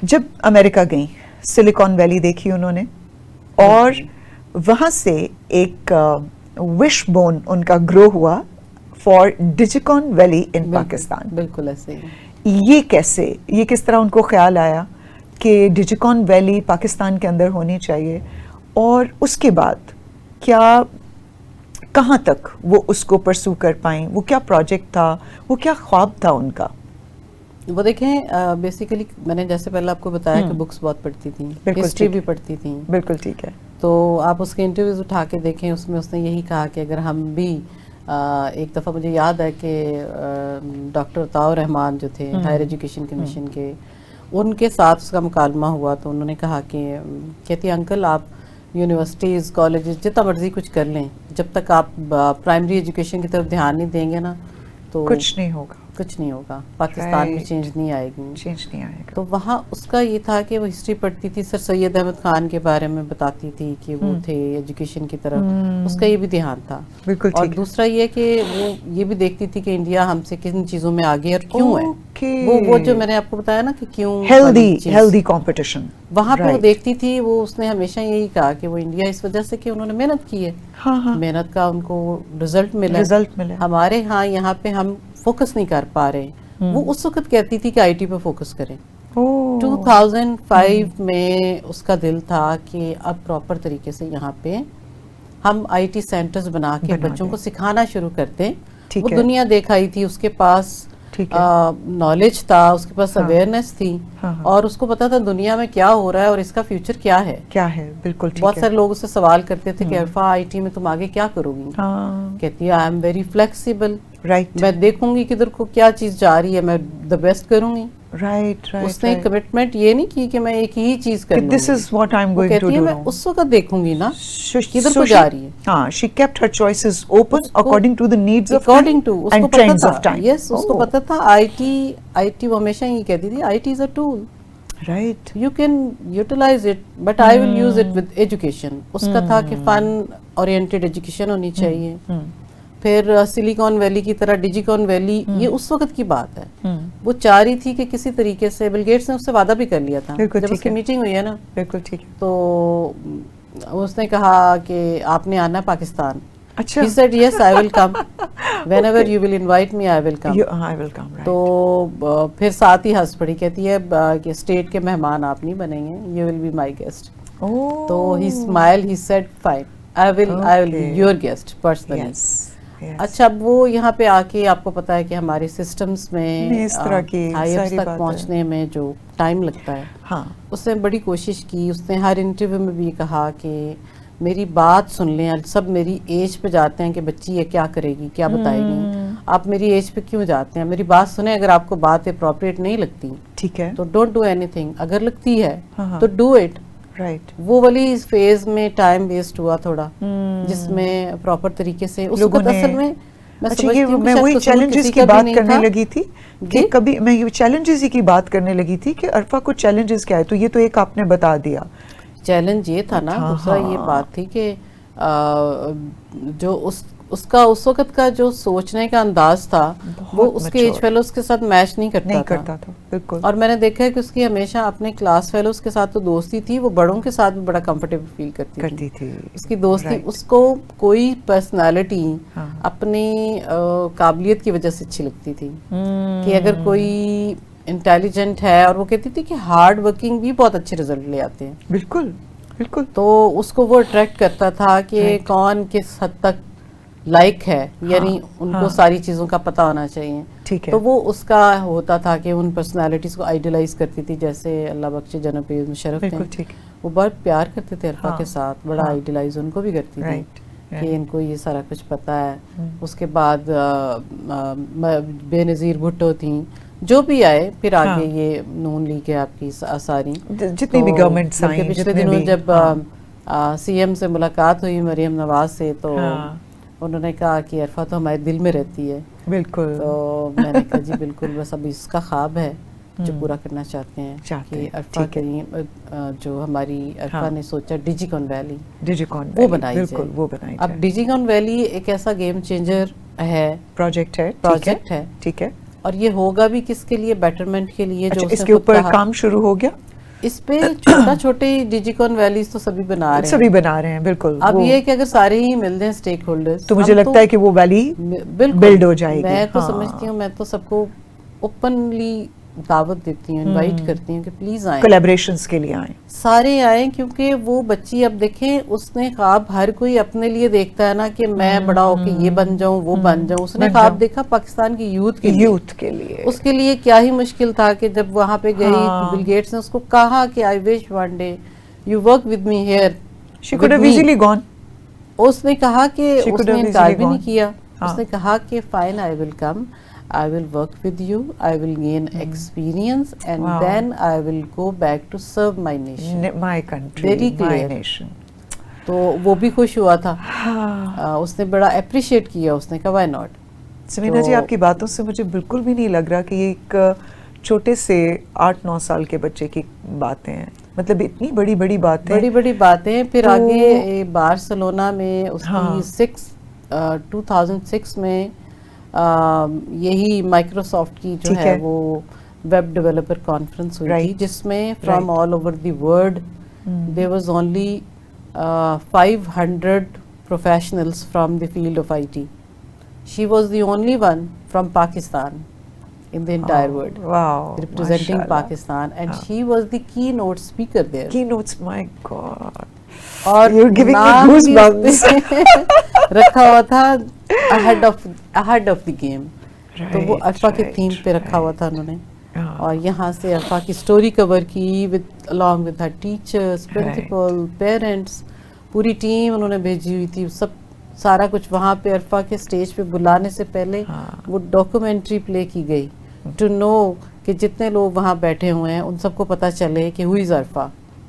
جب امریکہ گئیں silicon valley دیکھی انہوں نے اور وہاں سے ایک وش بون ان کا گرو ہوا فار ڈیجیکان ویلی ان پاکستان. بالکل ایسے یہ کس طرح ان کو خیال آیا کہ ڈیجیکان ویلی پاکستان کے اندر ہونی چاہیے, اور اس کے بعد کہاں تک وہ اس کو پرسو کر پائیں؟ وہ کیا پروجیکٹ تھا, وہ کیا خواب تھا ان کا؟ وہ دیکھیں بیسیکلی میں نے جیسے پہلے آپ کو بتایا کہ بکس بہت پڑھتی تھیں, ہسٹری بھی پڑھتی تھیں. بالکل ٹھیک ہے. تو آپ اس کے انٹرویوز اٹھا کے دیکھیں, اس میں اس نے یہی کہا کہ اگر ہم بھی ایک دفعہ مجھے یاد ہے کہ ڈاکٹر عطاء الرحمان جو تھے ہائر ایجوکیشن کمیشن کے, ان کے ساتھ اس کا مکالمہ ہوا تو انہوں نے کہا کہ کہتی انکل آپ یونیورسٹیز کالجز جتنا مرضی کچھ کر لیں, جب تک آپ پرائمری ایجوکیشن کی طرف دھیان نہیں دیں گے نا تو کچھ نہیں ہوگا, پاکستان میں چینج نہیں آئے گا. تو وہاں اس کا یہ تھا کہ وہ ہسٹری پڑھتی تھی, سر سید احمد خان کے بارے میں بتاتی تھی کہ وہ تھے ایجوکیشن کی طرف, اس کا یہ بھی دھیان تھا. اور دوسرا یہ کہ وہ یہ بھی دیکھتی تھی کہ انڈیا ہم سے کن چیزوں میں آگے اور کیوں ہے, وہ جو میں نے آپ کو بتایا نا کہ کیوں ہیلدی کمپٹیشن وہاں پہ وہ دیکھتی تھی. وہ اس نے ہمیشہ یہی کہا کہ وہ انڈیا اس وجہ سے کہ انہوں نے محنت کی ہے, محنت کا ان کو رزلٹ ملا. ہمارے ہاں یہاں پہ ہم فوکس نہیں کر پا رہے. وہ اس وقت کہتی تھی کہ آئی ٹی پہ فوکس کریں. 2005 میں اس کا دل تھا کہ اب پراپر طریقے سے یہاں پہ ہم آئی ٹی سینٹرز بنا کے بچوں کو سکھانا شروع کرتے. وہ دنیا دیکھ آئی تھی, اس کے پاس نالج تھا, اس کے پاس اویئرنیس تھی, اور اس کو پتا تھا دنیا میں کیا ہو رہا ہے اور اس کا فیوچر کیا ہے. بالکل بہت سارے لوگ اس سے سوال کرتے تھے کہ عرفا آئی ٹی میں تم آگے کیا کرو گی؟ کہتی ہے آئی ایم ویری فلیکسیبل, میں دیکھوں گی کدھر کو کیا چیز جا رہی ہے, میں دا بیسٹ کروں گی. اس نے کمٹمنٹ یہ نہیں کی کہ میں ایک ہی چیز کروں گی, this is what I'm going to do. میں اس وقت دیکھوں گی نا کدھر کو جا رہی ہے. She kept her choices open according to the needs of according to and trends of time. Yes, اس کو پتا تھا آئی ٹی وہ ہمیشہ یہ کہتی تھی I T is a tool, right, you can utilize it but I will use it with education. اس کا تھا کہ فن اورینٹڈ ایجوکیشن ہونی چاہیے. پھر سلیکان ویلی کی طرح ڈیجیکان ویلی, یہ اس وقت کی بات ہے. وہ چاہ رہی تھی کہ کسی طریقے سے, بل گیٹس نے اس سے وعدہ بھی کر لیا تھا جب اس کی میٹنگ ہوئی ہے نا, بالکل ٹھیک ہے, تو اس نے کہا کہ آپ نے آنا ہے پاکستان. اچھا, he said yes I will come whenever you will invite me I will come. I will come, right. تو پھر ساتھ ہی ہنس پڑی, کہتی ہے کہ اسٹیٹ کے مہمان آپ نہیں بنیں گے, you will be my guest. تو he smiled, he said fine I will be your guest personally. اچھا, اب وہ یہاں پہ آ کے آپ کو پتا ہے کہ ہمارے سسٹمز میں اس طرح کی ہائرس تک پہنچنے میں جو ٹائم لگتا ہے, اس نے بڑی کوشش کی. اس نے ہر انٹرویو میں بھی کہا کہ میری بات سن لیں, سب میری ایج پہ جاتے ہیں کہ بچی یہ کیا کرے گی, کیا بتائے گی, آپ میری ایج پہ کیوں جاتے ہیں, میری بات سنیں, اگر آپ کو بات اپروپریٹ نہیں لگتی ٹھیک ہے تو ڈونٹ ڈو اینی تھنگ, اگر لگتی ہے تو ڈو اٹ. رائٹ, وہ والی فیز میں ٹائم ویسٹ ہوا تھوڑا, جس میں پراپر طریقے سے اس وقت اصل میں میں وہی چیلنجز کی بات کرنے لگی تھی کہ کبھی میں یہ چیلنجز ہی کی بات کرنے لگی تھی کہ عرفا کو چیلنجز کیا ہے, تو یہ تو ایک آپ نے بتا دیا. چیلنج یہ تھا نا, دوسرا یہ بات تھی کہ جو اس کا اس وقت کا جو سوچنے کا انداز تھا وہ اس کے ایج فیلوز کے ساتھ میچ نہیں کرتا تھا. بالکل. اور میں نے دیکھا ہے کہ اس کی ہمیشہ اپنے کلاس فیلوز کے ساتھ تو دوستی تھی, وہ بڑوں کے ساتھ بھی بڑا کمفرٹیبل فیل کرتی تھی. اس کی دوستی, اس کو کوئی پرسنالٹی اپنی قابلیت کی وجہ سے اچھی لگتی تھی, کہ اگر کوئی انٹیلیجنٹ ہے, اور وہ کہتی تھی کہ ہارڈ ورکنگ بھی بہت اچھے رزلٹ لے آتے ہیں. بالکل بالکل. تو اس کو وہ اٹریکٹ کرتا تھا کہ کون کس حد تک لائک ہے, یعنی ان کو ساری چیزوں کا پتہ ہونا چاہیے. ٹھیک ہے. تو وہ اس کا ہوتا تھا کہ ان پرسنالٹیز کو آئیڈیلائز کرتی تھی, جیسے اللہ بخشے جناب پرویز مشرف تھے, وہ بہت پیار کرتے تھے عرفا کے ساتھ, بڑا آئیڈیلائز ان کو بھی کرتی تھی کہ ان کو یہ سارا کچھ پتہ ہے. اس کے بعد بے نظیر بھٹو تھیں, جو بھی آئے پھر آگے یہ نون لیگ ہے آپ کی ساری جتنی بھی گورنمنٹس آئیں. پچھلے دنوں جب سی ایم سے ملاقات ہوئی مریم نواز سے, تو انہوں نے کہا کہ عرفا تو ہمارے دل میں رہتی ہے. بالکل. تو میں نے کہا جی بالکل, بس ابھی اس کا خواب ہے جو پورا کرنا چاہتے ہیں کہ عرفا جو ہماری عرفا نے سوچا ڈیجیکان ویلی وہ بنائی جائے. اب ڈیجیکان ویلی ایک ایسا گیم چینجر ہے, پروجیکٹ ہے. ٹھیک ہے. اور یہ ہوگا بھی کس کے لیے, بیٹرمنٹ کے لیے. جو اس کے اوپر کام شروع ہو گیا, اس پہ چھوٹا چھوٹے ڈیجیکون ویلیز تو سبھی بنا رہے ہیں, سبھی بنا رہے ہیں بالکل. اب یہ کہ اگر سارے ہی مل جائیں اسٹیک ہولڈرز تو مجھے لگتا ہے کہ وہ ویلی بلڈ ہو جائے گی. میں تو سمجھتی ہوں, میں تو سب کو اوپنلی دعوت دیتی ہوں, انوائٹ کرتی ہوں کہ پلیز آئیں, کولیبریشنز کے لیے آئیں, سارے آئیں, کیونکہ وہ بچی اب دیکھیں اس نے خواب ہر کوئی اپنے لیے دیکھتا ہے نا کہ میں بڑا ہو کے یہ بن جاؤں وہ بن جاؤں, اس نے خواب دیکھا پاکستان کی یوتھ کے لیے. اس کے لیے کیا ہی مشکل تھا کہ جب وہاں پہ گئی بل گیٹس نے اس کو کہا کہ I wish one day you work with me here, she could have easily gone. اس نے کہا کہ اس نے انکار بھی نہیں کیا, اس نے کہا کہ fine I will come, I will work with you, I will gain experience, and then I will go back to serve my nation. My country, Very my clear. nation. تو وہ بھی خوش ہوا تھا, اس نے بڑا اپریشیٹ کیا, اس نے کہا why not. سمینا جی آپ کی باتوں سے مجھے بالکل بھی نہیں لگ رہا کہ یہ ایک چھوٹے سے 8-9 سال کے بچے کی باتیں ہیں, مطلب اتنی بڑی بڑی باتیں, بڑی بڑی باتیں. پھر آگے بارسلونا میں اس کی 2006 میں یہی مائکروسافٹ کی جو ہے وہ ویب ڈیولپر کانفرنس ہوئی تھی, جس میں from all over the world there was only 500 professionals from the field of IT. She was the only one from Pakistan in the entire world, representing Pakistan, and she was the keynote speaker there. Keynotes, my God. اور You're giving me goosebumps. رکھا ہوا تھا ahead of the game. تو وہ عرفہ کے theme پہ رکھا ہوا تھا انہوں نے, اور یہاں سے عرفہ کی سٹوری کور کی along with her teachers, principal, parents, پوری ٹیم انہوں نے بھیجی ہوئی تھی. سب سارا کچھ وہاں پہ عرفہ کے سٹیج پہ بلانے سے پہلے وہ ڈاکومنٹری پلے کی گئی ٹو نو کہ جتنے لوگ وہاں بیٹھے ہوئے ہیں ان سب کو پتہ چلے کہ who is عرفہ.